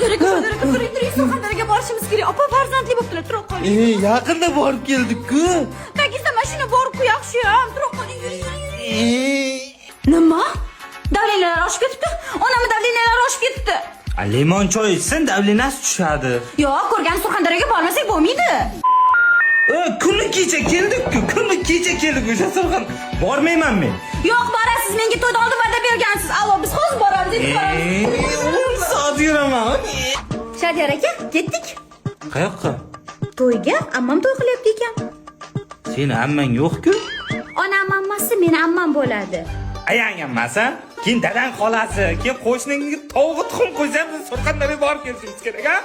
Turing, Surxondaryoga borishimiz kerak. Opa farzandli bo'ptilar, turib qoling. Yaqinda borib keldik-ku. Tagizda mashina bor-ku, yaxshi-ham. Turib qoling, yuring. Nima? Davlinalar oshib ketibdi. Onamni davlinalar oshib ketdi. Limon choy ichsin, davlinasi tushadi. Yo'q, ko'rgan Surxondaryoga bormasak bo'lmaydi. Kuni kecha keldik-ku, o'sha Surxon. Bormayman men. Yo'q, borasiz. Menga to'yda oldin va'da bergansiz. Allo, biz hozir boramiz, endi boramiz. Soat yuraman. Shadiyar aka, ketdik. Qayoqqa? To'yga ammam to'y qilyapti ekan. Seni ammang yo'q-ku. Onam ammasi meni ammam bo'ladi. Ayang ammasi, keyin dadang xolasi, keyin qo'shningga tovuq tuxum qo'ysam, biz Surxondaryoga borib kelishimiz kerak, ha?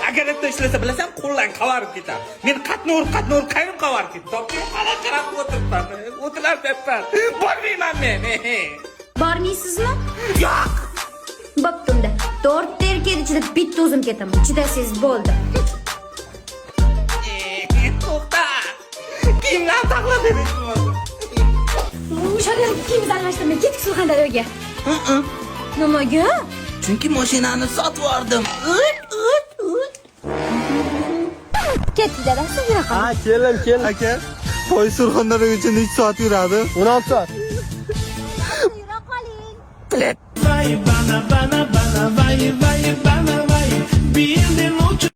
Agar bitta ishlasa bilasan, qo'ldan qavarib ketadi. Men qatni urib qayrib qavarib ketdi. Topga qarab o'tiribman. O'tilaryapman. Bormayman men. Bormaysizmi? Yo'q. Bo'pti unda. 4 ta erkak ichida bitta o'zim ketaman. Chidasiz bo'ldi. To'xta. Kimlar taqlab berishmoqda? Shadiyar kiyimizni almashtirmay ketdik Surxondaryoga. Nimaga? Chunki mashinani sotib oldim. Ketdik dadasi, yura qol. Ha, keling. Aka, to'y Surxondaryogacha necha soat yuradi? 16 soat. Yura qoling. Vai, bana, vai, bana, vai, bana, vai. Bir de mucho.